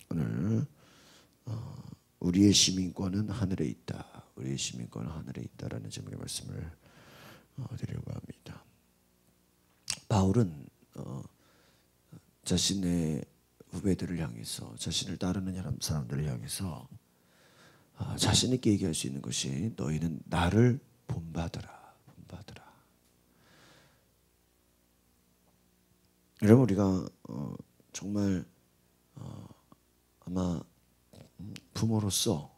오늘 우리의 시민권은 하늘에 있다. 우리의 시민권은 하늘에 있다라는 제목의 말씀을 드리려고 합니다. 바울은 자신의 후배들을 향해서, 자신을 따르는 사람들을 향해서 자신 있게 얘기할 수 있는 것이 너희는 나를 본받으라. 여러분, 우리가 정말 아마 부모로서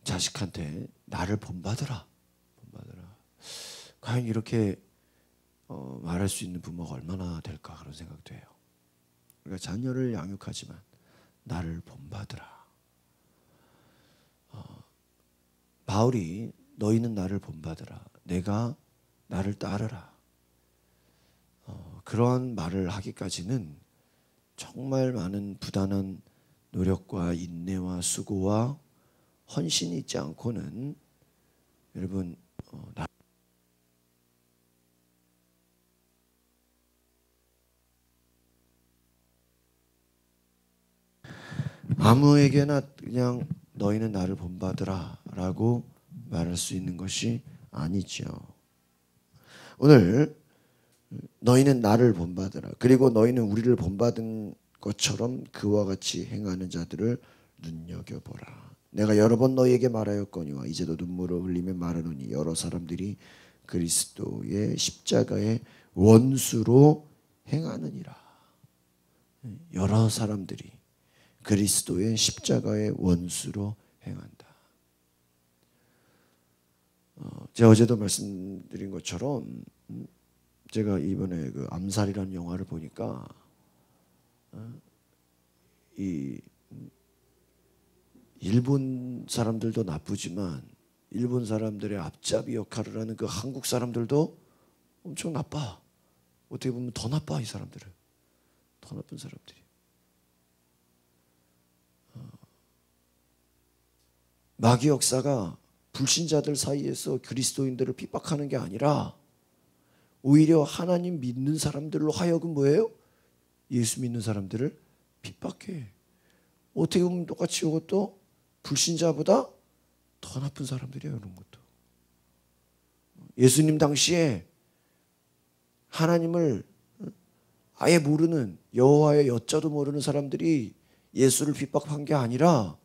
자식한테 나를 본받으라. 과연 이렇게 말할 수 있는 부모가 얼마나 될까 그런 생각도 해요. 우리가 자녀를 양육하지만 나를 본받으라. 바울이 너희는 나를 본받으라. 내가 나를 따르라. 그런 말을 하기까지는 정말 많은 부단한 노력과 인내와 수고와 헌신이 있지 않고는 여러분 아무에게나 그냥 너희는 나를 본받으라 라고 말할 수 있는 것이 아니죠. 오늘 너희는 나를 본받으라. 그리고 너희는 우리를 본받은 것처럼 그와 같이 행하는 자들을 눈여겨보라. 내가 여러 번 너희에게 말하였거니와 이제도 눈물을 흘리며 말하노니 여러 사람들이 그리스도의 십자가의 원수로 행하느니라. 여러 사람들이 그리스도의 십자가의 원수로 행한다. 제가 어제도 말씀드린 것처럼 제가 이번에 그 암살이라는 영화를 보니까 이 일본 사람들도 나쁘지만 일본 사람들의 앞잡이 역할을 하는 그 한국 사람들도 엄청 나빠. 어떻게 보면 더 나빠. 이 사람들은 더 나쁜 사람들이. 마귀 역사가 불신자들 사이에서 그리스도인들을 핍박하는 게 아니라 오히려 하나님 믿는 사람들로 하여금 뭐예요? 예수 믿는 사람들을 핍박해. 어떻게 보면 똑같이 이것도 불신자보다 더 나쁜 사람들이에요. 이런 것도. 예수님 당시에 하나님을 아예 모르는, 여호와의 여자도 모르는 사람들이 예수를 핍박한 게 아니라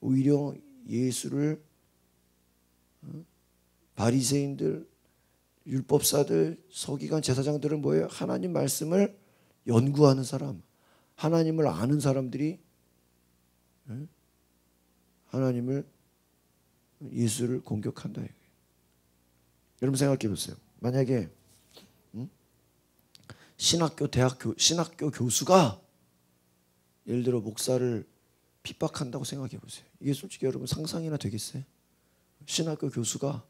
오히려 예수를 바리새인들, 율법사들, 서기관, 제사장들은 뭐예요? 하나님 말씀을 연구하는 사람, 하나님을 아는 사람들이 하나님을, 예수를 공격한다. 여러분 생각해 보세요. 만약에 신학교 교수가 예를 들어 목사를 핍박한다고 생각해 보세요. 이게 솔직히 여러분 상상이나 되겠어요? 신학교 교수가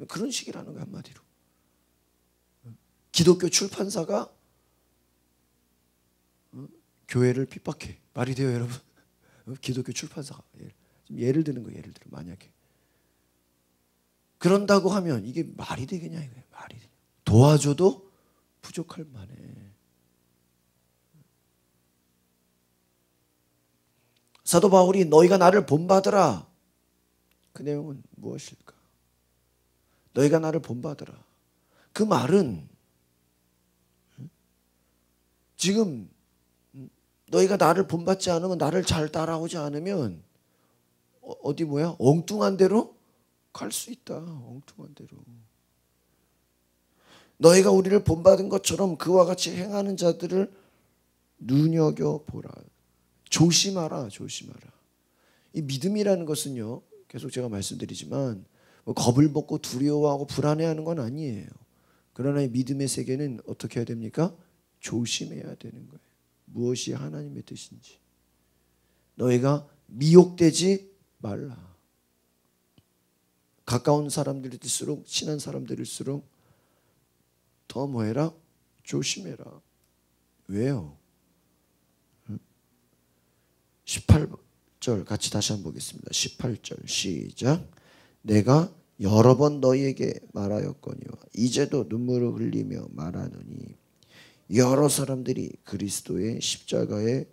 그런 식이라는 거야, 한마디로. 기독교 출판사가 교회를 핍박해. 말이 돼요, 여러분? 기독교 출판사가. 예를 드는 거예요, 예를 들어. 만약에. 그런다고 하면 이게 말이 되겠냐, 이거예요. 말이 되냐. 도와줘도 부족할 만해. 사도 바울이 너희가 나를 본받으라. 그 내용은 무엇일까? 너희가 나를 본받으라. 그 말은 지금 너희가 나를 본받지 않으면, 나를 잘 따라오지 않으면 어디 뭐야? 엉뚱한 데로 갈 수 있다. 엉뚱한 데로. 너희가 우리를 본받은 것처럼 그와 같이 행하는 자들을 눈여겨보라. 조심하라. 이 믿음이라는 것은요, 계속 제가 말씀드리지만 겁을 먹고 두려워하고 불안해하는 건 아니에요. 그러나 이 믿음의 세계는 어떻게 해야 됩니까? 조심해야 되는 거예요. 무엇이 하나님의 뜻인지. 너희가 미혹되지 말라. 가까운 사람들일수록, 친한 사람들일수록 더 뭐해라? 조심해라. 왜요? 18절 같이 다시 한번 보겠습니다. 18절 시작. 내가 여러 번 너희에게 말하였거니와 이제도 눈물을 흘리며 말하노니 여러 사람들이 그리스도의 십자가의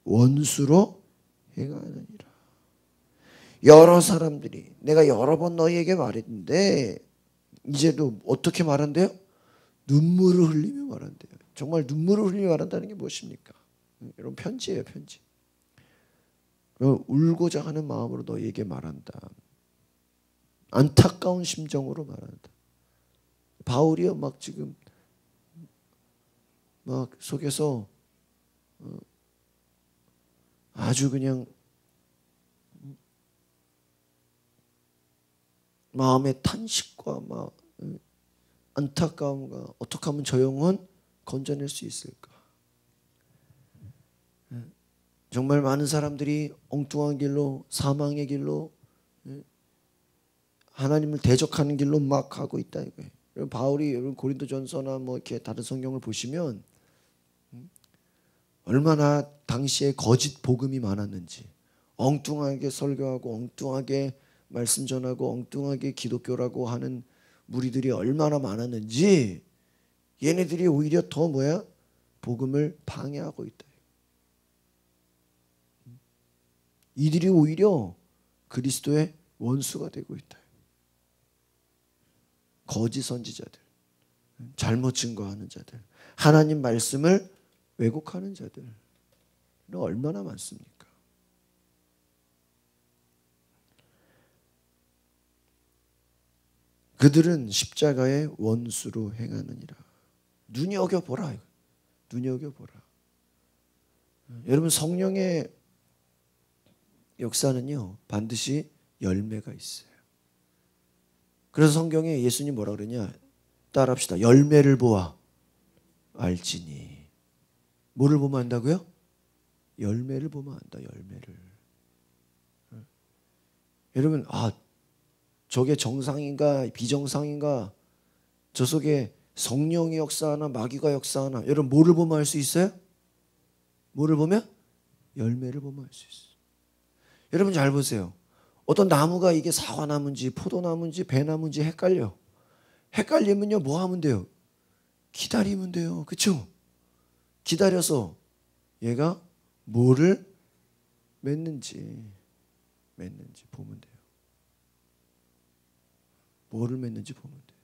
원수로 행하느니라. 여러 사람들이 내가 여러 번 너희에게 말했는데 이제도 어떻게 말한대요? 눈물을 흘리며 말한대요. 정말 눈물을 흘리며 말한다는 게 무엇입니까? 여러분 편지예요, 편지. 울고자 하는 마음으로 너희에게 말한다. 안타까운 심정으로 말한다. 바울이요 막 지금 막 속에서 아주 그냥 마음의 탄식과 막 안타까움과 어떻게 하면 저 영혼 건져낼 수 있을까? 정말 많은 사람들이 엉뚱한 길로 사망의 길로 하나님을 대적하는 길로 막 가고 있다 이거예요. 여러분 바울이 여러분 고린도전서나 뭐 이렇게 다른 성경을 보시면 얼마나 당시에 거짓 복음이 많았는지 엉뚱하게 설교하고 엉뚱하게 말씀 전하고 엉뚱하게 기독교라고 하는 무리들이 얼마나 많았는지 얘네들이 오히려 더 뭐야? 복음을 방해하고 있다. 이들이 오히려 그리스도의 원수가 되고 있다. 거짓 선지자들, 잘못 증거하는 자들, 하나님 말씀을 왜곡하는 자들 얼마나 많습니까? 그들은 십자가의 원수로 행하느니라. 눈여겨보라. 눈여겨보라. 여러분 성령의 역사는요 반드시 열매가 있어요. 그래서 성경에 예수님 뭐라 그러냐? 따라합시다. 열매를 보아 알지니. 뭐를 보면 안다고요? 열매를 보면 안다. 열매를. 여러분 저게 정상인가 비정상인가? 저 속에 성령의 역사하나 마귀가 역사하나? 여러분 뭐를 보면 알 수 있어요? 뭐를 보면? 열매를 보면 알 수 있어요. 여러분 잘 보세요. 어떤 나무가 이게 사과나무인지 포도나무인지 배나무인지 헷갈려. 헷갈리면요 뭐 하면 돼요? 기다리면 돼요. 그렇죠? 기다려서 얘가 뭐를 맺는지 보면 돼요. 뭐를 맺는지 보면 돼요.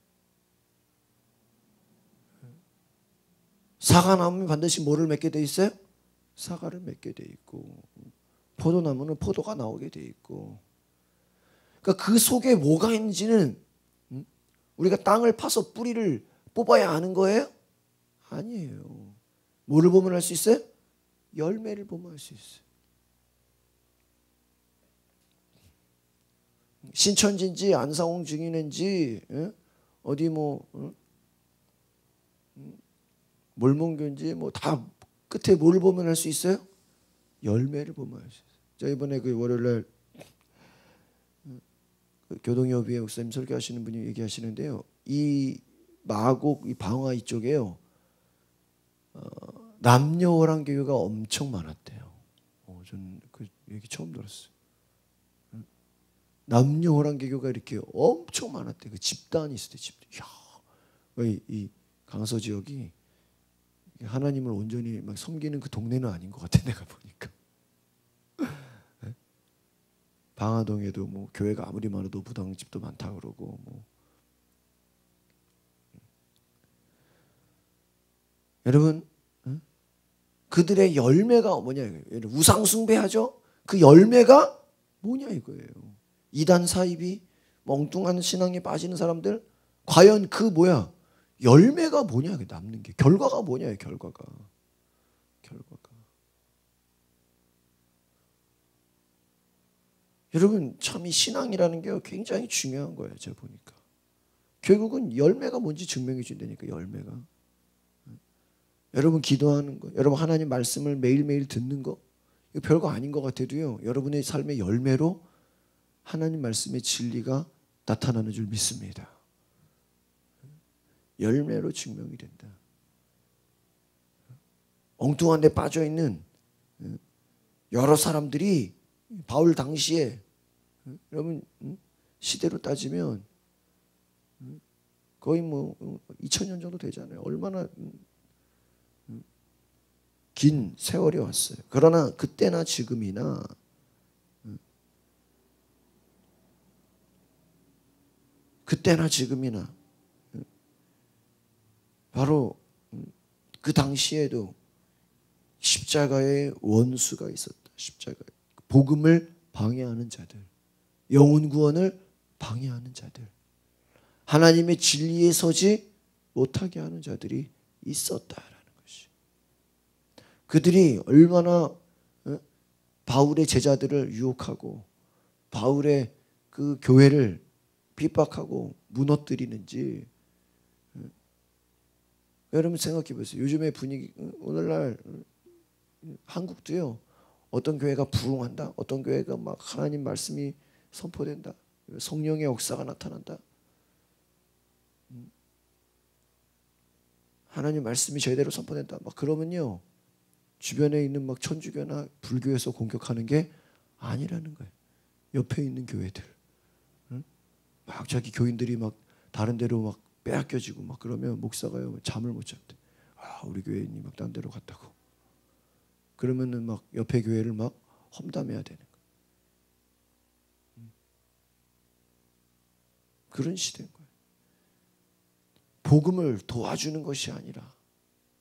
사과나무는 반드시 뭐를 맺게 돼 있어요? 사과를 맺게 돼 있고 포도나무는 포도가 나오게 돼 있고 그러니까 그 속에 뭐가 있는지는 우리가 땅을 파서 뿌리를 뽑아야 아는 거예요? 아니에요. 뭐를 보면 알 수 있어요? 열매를 보면 알 수 있어요. 신천지인지 안상홍 증인인지 어디 뭐 몰몬교인지 뭐 다 끝에 뭘 보면 알 수 있어요? 열매를 보면 알 수 있어요. 저 이번에 그 월요일날 교동여비의 목사님 설교하시는 분이 얘기하시는데요. 이 마곡 이 방화 이쪽에요. 남녀호랑 교회가 엄청 많았대요. 저는 그 얘기 처음 들었어요. 남녀호랑 교회가 이렇게 엄청 많았대. 그 집단이 있을 때 집단. 이 강서 지역이 하나님을 온전히 막 섬기는 그 동네는 아닌 것 같아 내가 보니까. 방화동에도 뭐 교회가 아무리 많아도 무당집도 많다 그러고 뭐. 여러분 그들의 열매가 뭐냐 이거예요. 우상 숭배하죠. 그 열매가 뭐냐 이거예요. 이단 사입이 멍뚱한 신앙에 빠지는 사람들 과연 그 뭐야 열매가 뭐냐 남는 게 결과가 뭐냐 결과가. 여러분 참 이 신앙이라는 게 굉장히 중요한 거예요. 제가 보니까 결국은 열매가 뭔지 증명해 준다니까. 열매가 여러분 기도하는 거, 여러분 하나님 말씀을 매일매일 듣는 거 이거 별거 아닌 것 같아도요 여러분의 삶의 열매로 하나님 말씀의 진리가 나타나는 줄 믿습니다. 열매로 증명이 된다. 엉뚱한 데 빠져있는 여러 사람들이 바울 당시에 여러분 시대로 따지면 거의 뭐 2000년 정도 되잖아요. 얼마나 긴 세월이 왔어요. 그러나 그때나 지금이나 바로 그 당시에도 십자가의 원수가 있었다. 십자가 복음을 방해하는 자들, 영혼 구원을 방해하는 자들, 하나님의 진리에 서지 못하게 하는 자들이 있었다라는 것이. 그들이 얼마나 바울의 제자들을 유혹하고 바울의 그 교회를 핍박하고 무너뜨리는지 여러분 생각해 보세요. 요즘의 분위기, 오늘날 한국도요. 어떤 교회가 부흥한다. 어떤 교회가 막 하나님 말씀이 선포된다. 성령의 역사가 나타난다. 하나님 말씀이 제대로 선포된다. 막 그러면요. 주변에 있는 막 천주교나 불교에서 공격하는 게 아니라는 거예요. 옆에 있는 교회들. 막 자기 교인들이 막 다른 데로 막 빼앗겨지고 막 그러면 목사가요. 잠을 못 잔대. 아, 우리 교인이 막 딴 데로 갔다고. 그러면은 막 옆에 교회를 막 험담해야 되는 거예요. 그런 시대인 거예요. 복음을 도와주는 것이 아니라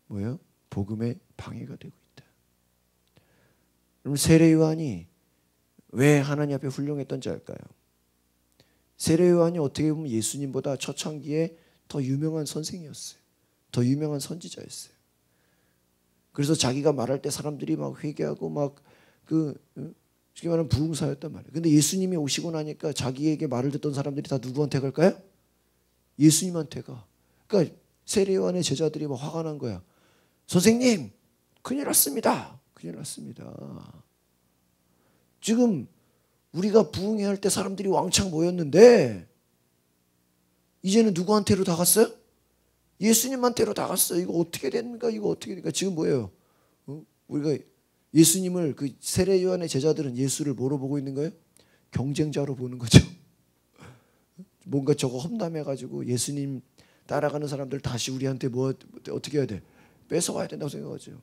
뭐예요? 복음의 방해가 되고 있다. 그럼 세례 요한이 왜 하나님 앞에 훌륭했던지 알까요? 세례 요한이 어떻게 보면 예수님보다 초창기에 더 유명한 선생이었어요. 더 유명한 선지자였어요. 그래서 자기가 말할 때 사람들이 막 회개하고 막 쉽게 말하면 부흥사였단 말이에요. 근데 예수님이 오시고 나니까 자기에게 말을 듣던 사람들이 다 누구한테 갈까요? 예수님한테 가. 그러니까 세례 요한의 제자들이 막 화가 난 거야. 선생님, 큰일 났습니다. 큰일 났습니다. 지금 우리가 부흥회 할 때 사람들이 왕창 모였는데 이제는 누구한테로 다 갔어요? 예수님한테로 다 갔어요. 이거 어떻게 됩니까? 이거 어떻게 됩니까? 지금 뭐예요? 우리가 예수님을 그 세례 요한의 제자들은 예수를 뭐로 보고 있는 거예요? 경쟁자로 보는 거죠. 뭔가 저거 험담해가지고 예수님 따라가는 사람들 다시 우리한테 뭐 어떻게 해야 돼? 뺏어와야 된다고 생각하죠.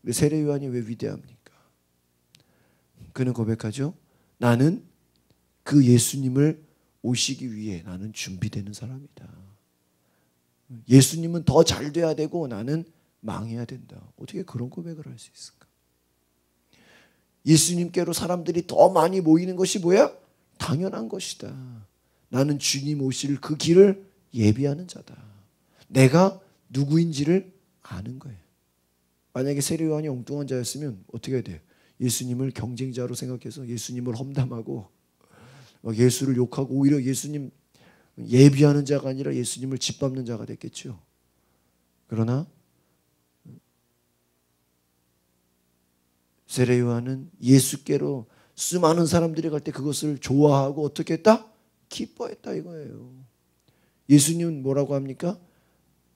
근데 세례 요한이 왜 위대합니까? 그는 고백하죠. 나는 그 예수님을 오시기 위해 나는 준비되는 사람이다. 예수님은 더 잘 돼야 되고 나는 망해야 된다. 어떻게 그런 고백을 할 수 있을까? 예수님께로 사람들이 더 많이 모이는 것이 뭐야? 당연한 것이다. 나는 주님 오실 그 길을 예비하는 자다. 내가 누구인지를 아는 거예요. 만약에 세례 요한이 엉뚱한 자였으면 어떻게 해야 돼요? 예수님을 경쟁자로 생각해서 예수님을 험담하고 예수를 욕하고 오히려 예수님 예비하는 자가 아니라 예수님을 짓밟는 자가 됐겠죠. 그러나 세례 요한은 예수께로 수많은 사람들이 갈 때 그것을 좋아하고 어떻게 했다? 기뻐했다 이거예요. 예수님은 뭐라고 합니까?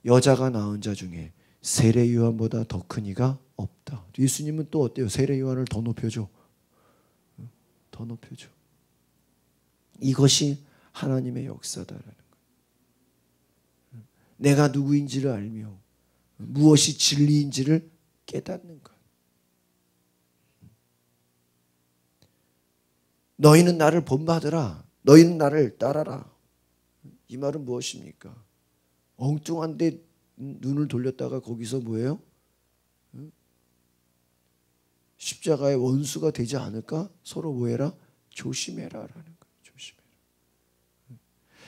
여자가 낳은 자 중에 세례 요한보다 더 큰 이가 없다. 예수님은 또 어때요? 세례 요한을 더 높여줘. 더 높여줘. 이것이 하나님의 역사다라는 거예요. 내가 누구인지를 알며 무엇이 진리인지를 깨닫는 것. 너희는 나를 본받으라. 너희는 나를 따라라. 이 말은 무엇입니까? 엉뚱한 데 눈을 돌렸다가 거기서 뭐예요? 십자가의 원수가 되지 않을까? 서로 뭐해라? 조심해라라는 거예요. 조심해라.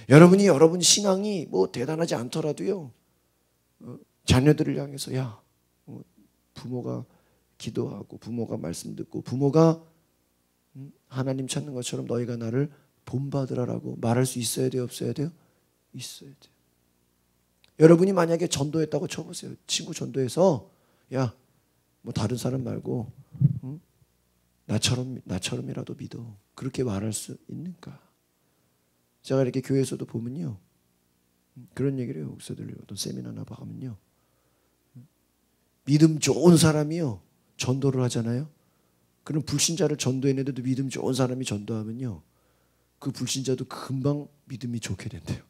여러분이 여러분 신앙이 뭐 대단하지 않더라도요. 자녀들을 향해서 야, 부모가 기도하고 부모가 말씀 듣고 부모가 하나님 찾는 것처럼 너희가 나를 본받으라라고 말할 수 있어야 돼요? 없어야 돼요? 있어야 돼요. 여러분이 만약에 전도했다고 쳐보세요. 친구 전도해서 야, 뭐 다른 사람 말고 나처럼이라도 믿어. 그렇게 말할 수 있는가? 제가 이렇게 교회에서도 보면요. 그런 얘기를 해요. 목사들 어떤 세미나나 가면요. 믿음 좋은 사람이요. 전도를 하잖아요. 그럼 불신자를 전도했는데도 믿음 좋은 사람이 전도하면요. 그 불신자도 금방 믿음이 좋게 된대요.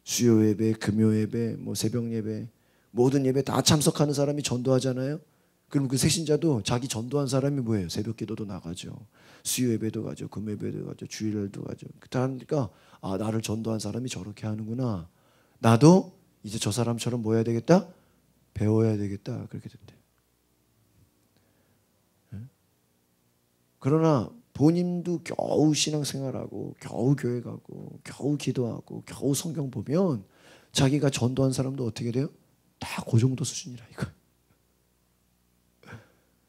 수요 예배, 금요 예배, 뭐 새벽 예배, 모든 예배 다 참석하는 사람이 전도하잖아요. 그럼 그 새신자도 자기 전도한 사람이 뭐예요? 새벽 기도도 나가죠. 수요 예배도 가죠. 금 예배도 가죠. 주일도 가죠. 그러니까 아, 나를 전도한 사람이 저렇게 하는구나. 나도 이제 저 사람처럼 뭐 해야 되겠다? 배워야 되겠다. 그렇게 된대. 그러나 본인도 겨우 신앙생활하고 겨우 교회 가고 겨우 기도하고 겨우 성경 보면 자기가 전도한 사람도 어떻게 돼요? 다 그 정도 수준이라 이거.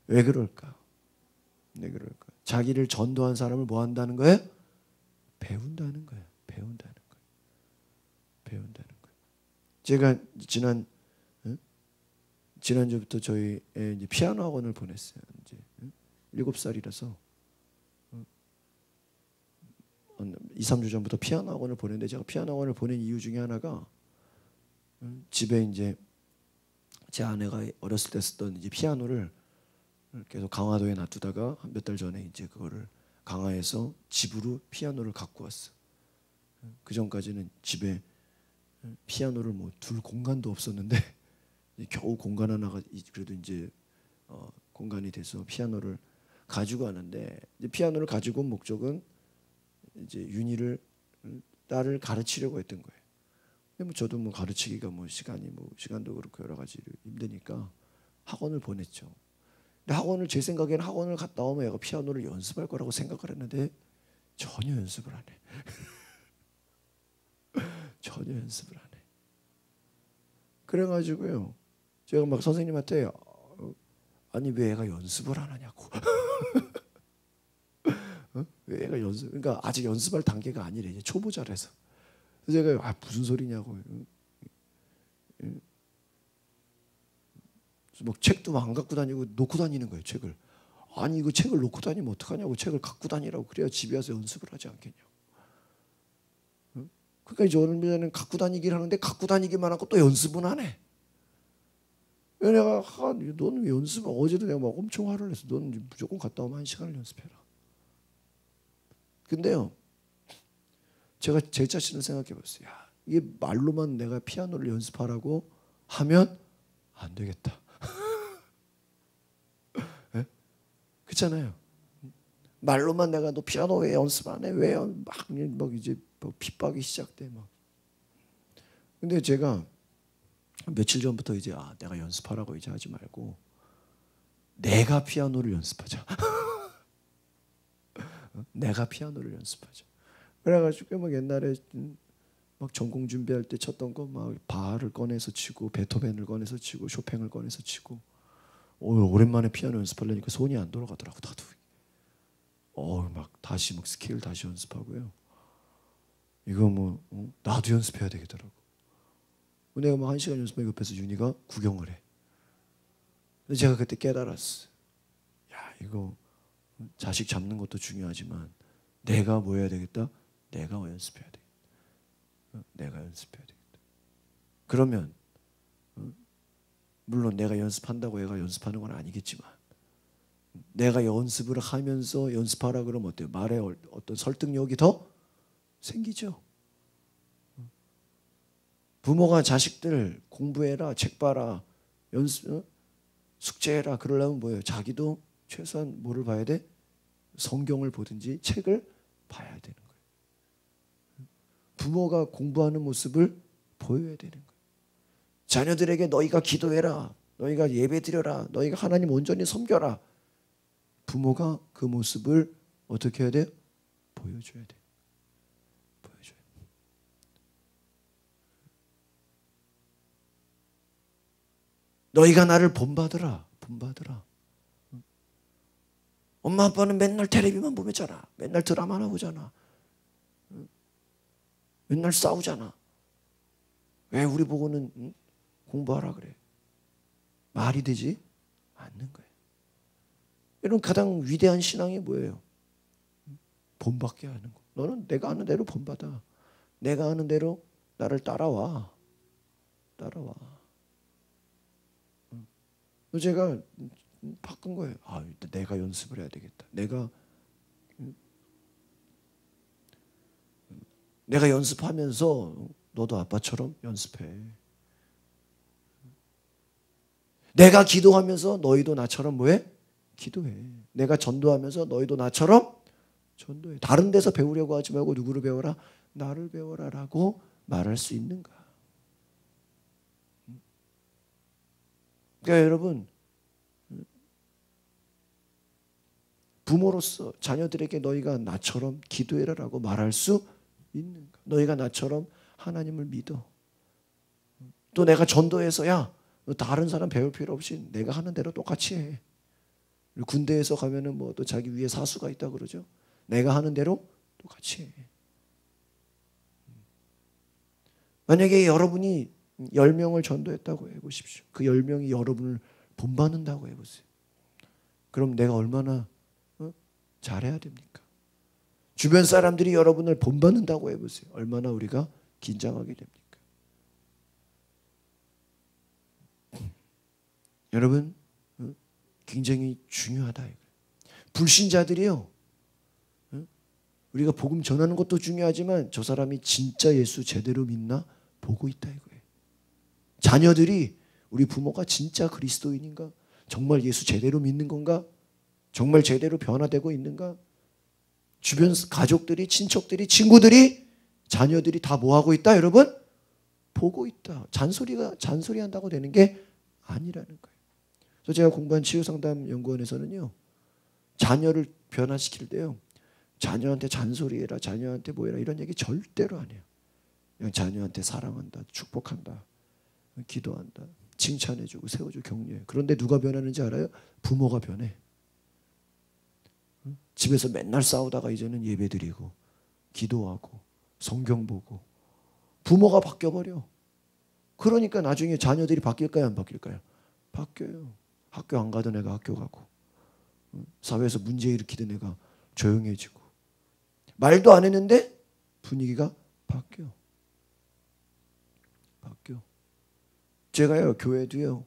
왜 그럴까? 왜 그럴까? 자기를 전도한 사람을 뭐 한다는 거예요? 배운다는 거예요. 배운다는 거예요. 배운다는 거예요. 제가 지난주부터 저희 애 이제 피아노 학원을 보냈어요. 이제 7살이라서 2, 3주 전부터 피아노 학원을 보냈는데 제가 피아노 학원을 보낸 이유 중에 하나가 집에 이제 제 아내가 어렸을 때 쓰던 이제 피아노를 계속 강화도에 놔두다가 몇 달 전에 이제 그거를 강화에서 집으로 피아노를 갖고 왔어. 그 전까지는 집에 피아노를 뭐 둘 공간도 없었는데 겨우 공간 하나가 그래도 이제 공간이 돼서 피아노를 가지고 왔는데 이제 피아노를 가지고 온 목적은 이제 윤희를 딸을 가르치려고 했던 거예요. 근데 뭐 저도 뭐 가르치기가 뭐 시간도 그렇고 여러 가지 힘드니까 학원을 보냈죠. 근데 학원을 제 생각에는 학원을 갔다 오면 얘가 피아노를 연습할 거라고 생각을 했는데 전혀 연습을 안 해. 전혀 연습을 안 해. 그래가지고요. 제가 막 선생님한테 아니 왜 애가 연습을 안 하냐고. 왜 애가 그러니까 아직 연습할 단계가 아니래. 이제 초보자라서. 그래서 제가 무슨 소리냐고. 뭐 책도 안 갖고 다니고 놓고 다니는 거예요. 책을. 아니 이거 책을 놓고 다니면 어떡하냐고. 책을 갖고 다니라고. 그래야 집에 와서 연습을 하지 않겠냐고. 그러니까 이제 어느 날은 갖고 다니긴 하는데 갖고 다니기만 하고 또 연습은 안 해. 내가 너는 왜 연습을 어제도 내가 막 엄청 화를 냈어. 너는 무조건 갔다 오면 1시간을 연습해라. 근데요. 제가 제 자신을 생각해 봤어요. 야, 이게 말로만 내가 피아노를 연습하라고 하면 안 되겠다. 네? 그렇잖아요. 말로만 내가 너 피아노 왜 연습 안 해? 왜 막 이제 뭐 핍박이 시작돼 막. 근데 제가 며칠 전부터 이제 내가 연습하라고 이제 하지 말고 내가 피아노를 연습하자. 내가 피아노를 연습하자. 그래가지고 막 옛날에 막 전공 준비할 때 쳤던 거 막 바흐를 꺼내서 치고 베토벤을 꺼내서 치고 쇼팽을 꺼내서 치고 오랜만에 피아노 연습하려니까 손이 안 돌아가더라고 나도. 막 다시 막 스케일 다시 연습하고요. 이거 뭐 나도 연습해야 되겠더라고. 내가 뭐 1시간 연습하면 옆에서 윤희가 구경을 해. 근데 제가 그때 깨달았어. 야 이거 자식 잡는 것도 중요하지만 내가 뭐 해야 되겠다? 내가 연습해야 되겠다. 내가 연습해야 되겠다. 그러면 물론 내가 연습한다고 애가 연습하는 건 아니겠지만 내가 연습을 하면서 연습하라 그러면 어때요? 말에 어떤 설득력이 더 생기죠. 부모가 자식들 공부해라, 책 봐라, 숙제해라 그러려면 뭐예요? 자기도 최소한 뭐를 봐야 돼? 성경을 보든지 책을 봐야 되는 거예요. 부모가 공부하는 모습을 보여야 되는 거예요. 자녀들에게 너희가 기도해라, 너희가 예배드려라, 너희가 하나님 온전히 섬겨라. 부모가 그 모습을 어떻게 해야 돼요? 보여줘야 돼요. 보여줘야 돼요. 너희가 나를 본받으라. 본받으라. 엄마 아빠는 맨날 텔레비만 보잖아. 맨날 드라마나 보잖아. 맨날 싸우잖아. 왜 우리 보고는 공부하라 그래? 말이 되지 않는 거예요. 여러분 가장 위대한 신앙이 뭐예요? 본받게 하는 거. 너는 내가 하는 대로 본받아. 내가 하는 대로 나를 따라와. 따라와. 제가 바꾼 거예요. 내가 연습을 해야 되겠다. 내가 연습하면서 너도 아빠처럼 연습해. 내가 기도하면서 너희도 나처럼 뭐해? 기도해. 내가 전도하면서 너희도 나처럼 전도해. 다른 데서 배우려고 하지 말고 누구를 배워라? 나를 배워라라고 말할 수 있는가? 그러니까 여러분, 부모로서 자녀들에게 너희가 나처럼 기도해라라고 말할 수 있는가? 너희가 나처럼 하나님을 믿어. 또 내가 전도해서 야, 너 다른 사람 배울 필요 없이 내가 하는 대로 똑같이 해. 군대에서 가면은 뭐 또 자기 위에 사수가 있다 그러죠. 내가 하는 대로 똑같이 해. 만약에 여러분이 10명을 전도했다고 해보십시오. 그 10명이 여러분을 본받는다고 해보세요. 그럼 내가 얼마나 잘해야 됩니까? 주변 사람들이 여러분을 본받는다고 해보세요. 얼마나 우리가 긴장하게 됩니까? 여러분, 굉장히 중요하다. 불신자들이요, 우리가 복음 전하는 것도 중요하지만 저 사람이 진짜 예수 제대로 믿나 보고 있다 이거예요. 자녀들이 우리 부모가 진짜 그리스도인인가? 정말 예수 제대로 믿는 건가? 정말 제대로 변화되고 있는가? 주변 가족들이, 친척들이, 친구들이, 자녀들이 다 뭐하고 있다 여러분? 보고 있다. 잔소리한다고 되는 게 아니라는 거예요. 그래서 제가 공부한 치유상담연구원에서는요, 자녀를 변화시킬 때요, 자녀한테 잔소리해라, 자녀한테 뭐해라 이런 얘기 절대로 안 해요. 그냥 자녀한테 사랑한다, 축복한다, 기도한다, 칭찬해주고 세워주고 격려해. 그런데 누가 변하는지 알아요? 부모가 변해. 집에서 맨날 싸우다가 이제는 예배드리고 기도하고 성경 보고 부모가 바뀌어버려. 그러니까 나중에 자녀들이 바뀔까요? 안 바뀔까요? 바뀌어요. 학교 안 가던 애가 학교 가고, 사회에서 문제 일으키던 애가 조용해지고, 말도 안 했는데 분위기가 바뀌어. 제가요, 교회도요,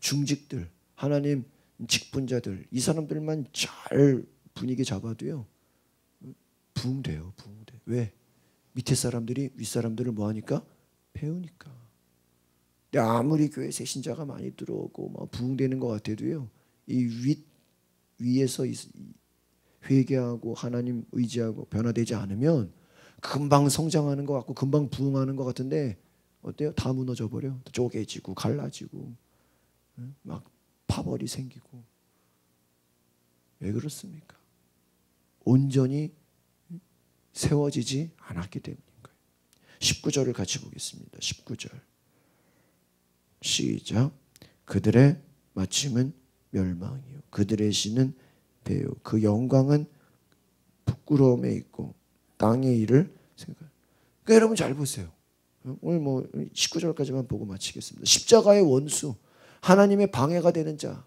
중직들, 하나님 직분자들, 이 사람들만 잘 분위기 잡아도요, 부흥돼요. 왜? 밑에 사람들이 윗사람들을 뭐 하니까? 배우니까. 근데 아무리 교회 새신자가 많이 들어오고 막 부흥되는 것 같아도요, 이 위에서 회개하고 하나님 의지하고 변화되지 않으면 금방 성장하는 것 같고 금방 부흥하는 것 같은데 어때요? 다 무너져 버려. 쪼개지고 갈라지고 막 파벌이 생기고. 왜 그렇습니까? 온전히 세워지지 않았기 때문인 거예요. 19절을 같이 보겠습니다. 19절 시작. 그들의 마침은 멸망이요 그들의 신은 배요 그 영광은 부끄러움에 있고 땅의 일을 생각. 그러니까 여러분 잘 보세요. 오늘 뭐 19절까지만 보고 마치겠습니다. 십자가의 원수, 하나님의 방해가 되는 자,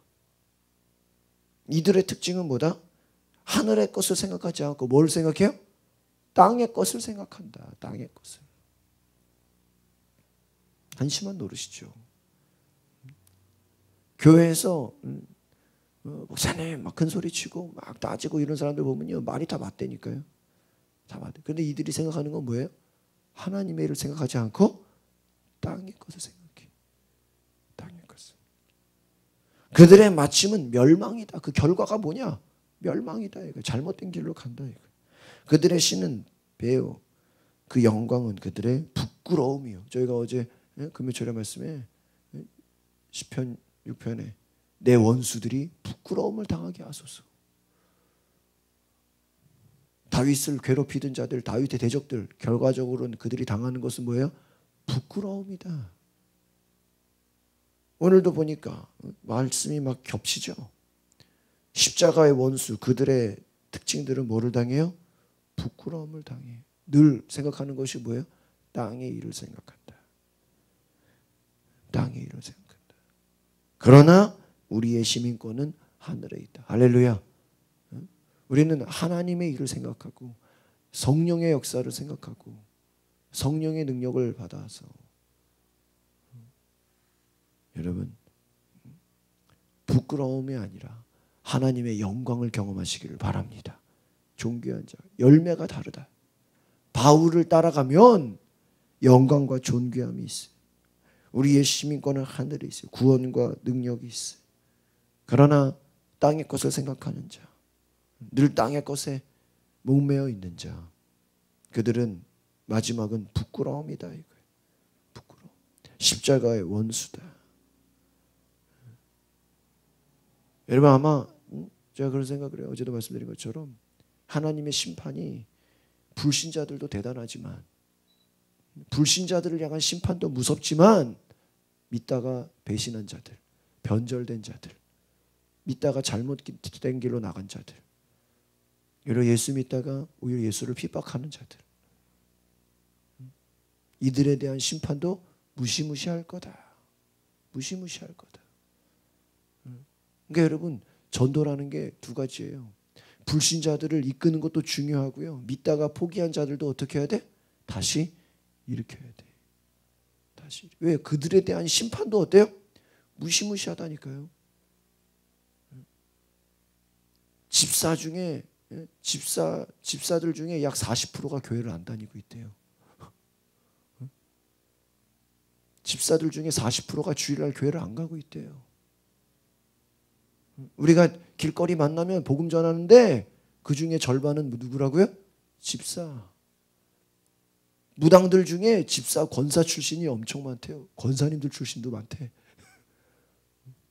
이들의 특징은 뭐다? 하늘의 것을 생각하지 않고 뭘 생각해요? 땅의 것을 생각한다. 땅의 것을. 한심한 노릇이죠. 교회에서 목사님 막 큰 소리 치고 막 따지고 이런 사람들 보면요, 말이 다 맞다니까요. 다 맞대. 그런데 이들이 생각하는 건 뭐예요? 하나님의 일을 생각하지 않고 땅의 것을 생각해. 땅의 것을. 그들의 마침은 멸망이다. 그 결과가 뭐냐? 멸망이다. 이거. 잘못된 길로 간다. 이거. 그들의 신은 배요. 그 영광은 그들의 부끄러움이요. 저희가 어제 금요철의 말씀에 시편 6편에 내 원수들이 부끄러움을 당하게 하소서. 다윗을 괴롭히던 자들, 다윗의 대적들, 결과적으로는 그들이 당하는 것은 뭐예요? 부끄러움이다. 오늘도 보니까 말씀이 막 겹치죠. 십자가의 원수, 그들의 특징들은 뭐를 당해요? 부끄러움을 당해. 늘 생각하는 것이 뭐예요? 땅의 일을 생각한다. 땅의 일을 생각한다. 그러나 우리의 시민권은 하늘에 있다. 할렐루야. 우리는 하나님의 일을 생각하고 성령의 역사를 생각하고 성령의 능력을 받아서 여러분 부끄러움이 아니라 하나님의 영광을 경험하시기를 바랍니다. 존귀한 자, 열매가 다르다. 바울을 따라가면 영광과 존귀함이 있어요. 우리의 시민권은 하늘에 있어요. 구원과 능력이 있어요. 그러나 땅의 것을 생각하는 자, 늘 땅의 것에 목매어 있는 자, 그들은 마지막은 부끄러움이다 이거예요. 부끄러움. 십자가의 원수다. 여러분 아마 제가 그런 생각을 해요. 어제도 말씀드린 것처럼 하나님의 심판이 불신자들도 대단하지만, 불신자들을 향한 심판도 무섭지만, 믿다가 배신한 자들, 변절된 자들, 믿다가 잘못된 길로 나간 자들, 오히려 예수 믿다가 오히려 예수를 핍박하는 자들, 이들에 대한 심판도 무시무시할 거다. 무시무시할 거다. 그러니까 여러분, 전도라는 게 두 가지예요. 불신자들을 이끄는 것도 중요하고요. 믿다가 포기한 자들도 어떻게 해야 돼? 다시 일으켜야 돼. 다시. 왜? 그들에 대한 심판도 어때요? 무시무시하다니까요. 집사들 중에 약 40%가 교회를 안 다니고 있대요. 집사들 중에 40%가 주일날 교회를 안 가고 있대요. 우리가 길거리 만나면 복음 전하는데 그 중에 절반은 누구라고요? 집사. 무당들 중에 집사 권사 출신이 엄청 많대요. 권사님들 출신도 많대.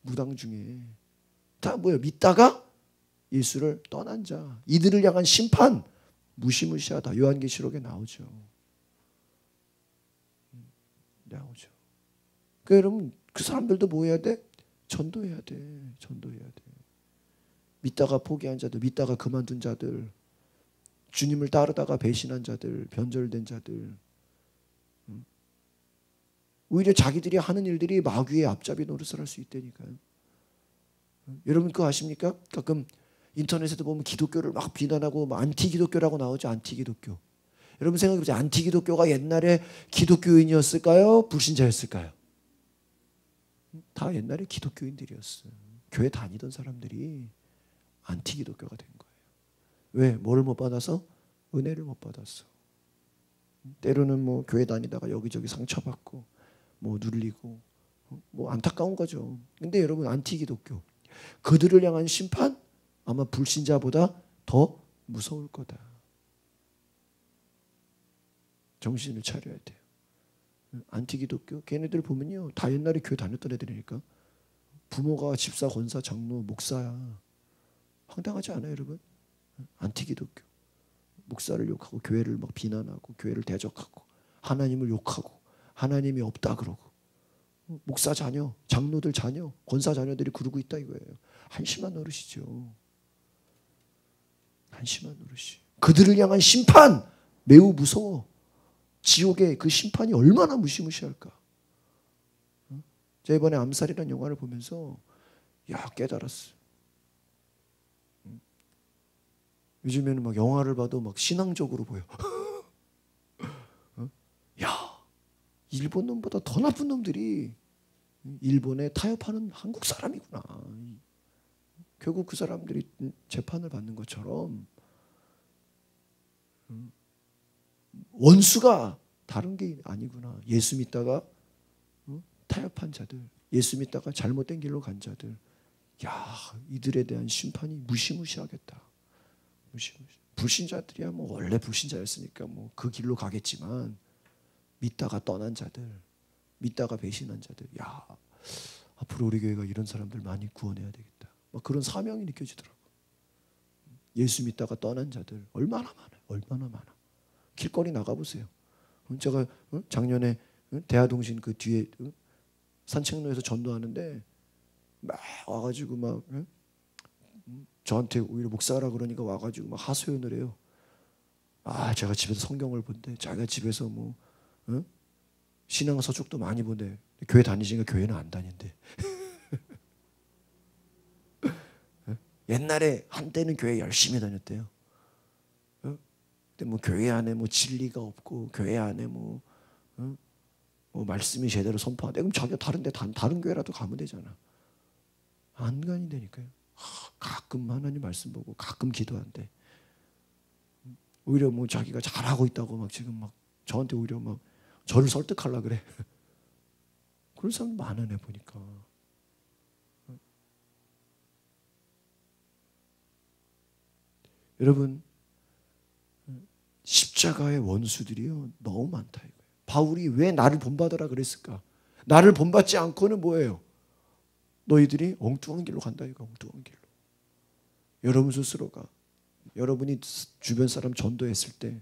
무당 중에. 다 뭐예요? 믿다가 예수를 떠난 자. 이들을 향한 심판 무시무시하다. 요한계시록에 나오죠. 나오죠. 그러니까 여러분, 그 사람들도 뭐 해야 돼? 전도해야 돼. 전도해야 돼. 믿다가 포기한 자들, 믿다가 그만둔 자들, 주님을 따르다가 배신한 자들, 변절된 자들, 오히려 자기들이 하는 일들이 마귀의 앞잡이 노릇을 할 수 있다니까요. 여러분 그거 아십니까? 가끔 인터넷에도 보면 기독교를 막 비난하고 안티 기독교라고 나오죠. 안티 기독교. 여러분 생각해보세요. 안티 기독교가 옛날에 기독교인이었을까요? 불신자였을까요? 다 옛날에 기독교인들이었어요. 교회 다니던 사람들이 안티 기독교가 된 거예요. 왜? 뭐를 못 받아서? 은혜를 못 받았어. 때로는 뭐 교회 다니다가 여기저기 상처받고 뭐 눌리고 뭐 안타까운 거죠. 근데 여러분 안티 기독교, 그들을 향한 심판 아마 불신자보다 더 무서울 거다. 정신을 차려야 돼요. 안티 기독교 걔네들 보면요, 다 옛날에 교회 다녔던 애들이니까. 부모가 집사, 권사, 장로, 목사야. 황당하지 않아요 여러분? 안티 기독교. 목사를 욕하고 교회를 막 비난하고 교회를 대적하고 하나님을 욕하고 하나님이 없다 그러고, 목사 자녀, 장로들 자녀, 권사 자녀들이 그러고 있다 이거예요. 한심한 노릇이죠. 한심한 노릇이. 그들을 향한 심판 매우 무서워. 지옥의 그 심판이 얼마나 무시무시할까. 제가 이번에 암살이라는 영화를 보면서 깨달았어요. 요즘에는 막 영화를 봐도 막 신앙적으로 보여. 일본 놈보다 더 나쁜 놈들이 일본에 타협하는 한국 사람이구나. 결국 그 사람들이 재판을 받는 것처럼 원수가 다른 게 아니구나. 예수 믿다가 타협한 자들, 예수 믿다가 잘못된 길로 간 자들, 이들에 대한 심판이 무시무시하겠다. 무시무시. 불신자들이야 뭐 원래 불신자였으니까 뭐 그 길로 가겠지만, 믿다가 떠난 자들, 믿다가 배신한 자들, 앞으로 우리 교회가 이런 사람들 많이 구원해야 되겠다. 막 그런 사명이 느껴지더라고. 예수 믿다가 떠난 자들 얼마나 많아요. 얼마나 많아. 길거리 나가보세요. 제가 작년에 대하동신 그 뒤에 산책로에서 전도하는데 막 와가지고 막 저한테 오히려 목사라 그러니까 와가지고 막 하소연을 해요. 제가 집에서 성경을 본대. 자기가 집에서 뭐 신앙 서적도 많이 본대. 교회 다니시니까 교회는 안 다닌대. 옛날에 한때는 교회 열심히 다녔대요. 근데 뭐 교회 안에 뭐 진리가 없고 교회 안에 뭐 말씀이 제대로 선포하는데, 그럼 자기가 다른 교회라도 가면 되잖아. 안 가니다니까요. 가끔 하나님 말씀 보고 가끔 기도한대. 오히려 뭐 자기가 잘하고 있다고 막 지금 막 저한테 오히려 막 저를 설득하려 그래. 그런 사람 많으네 보니까. 여러분, 십자가의 원수들이요 너무 많다 이거예요. 바울이 왜 나를 본받으라 그랬을까? 나를 본받지 않고는 뭐예요? 너희들이 엉뚱한 길로 간다 이거. 엉뚱한 길로. 여러분 스스로가 여러분이 주변 사람 전도했을 때,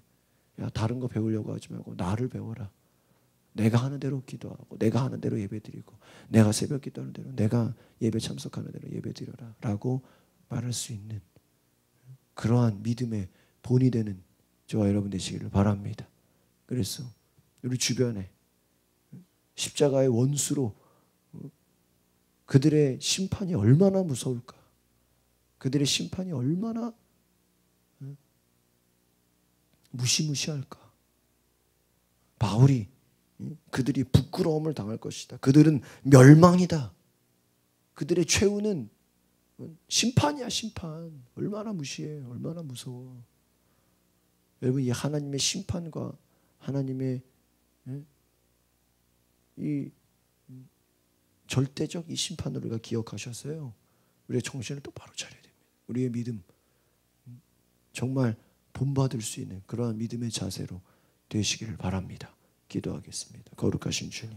야 다른 거 배우려고 하지 말고 나를 배워라. 내가 하는 대로 기도하고 내가 하는 대로 예배드리고 내가 새벽 기도하는 대로 내가 예배 참석하는 대로 예배드려라 라고 말할 수 있는 그러한 믿음의 본이 되는 저와 여러분 되시기를 바랍니다. 그래서 우리 주변에 십자가의 원수로 그들의 심판이 얼마나 무서울까? 그들의 심판이 얼마나 무시무시할까? 바울이 그들이 부끄러움을 당할 것이다. 그들은 멸망이다. 그들의 최후는 심판이야, 심판. 얼마나 무시해, 얼마나 무서워. 여러분, 이 하나님의 심판과 하나님의 이 절대적 이 심판을 우리가 기억하셔서요, 우리의 정신을 똑바로 차려야 됩니다. 우리의 믿음, 정말 본받을 수 있는 그러한 믿음의 자세로 되시기를 바랍니다. 기도하겠습니다. 거룩하신 주님,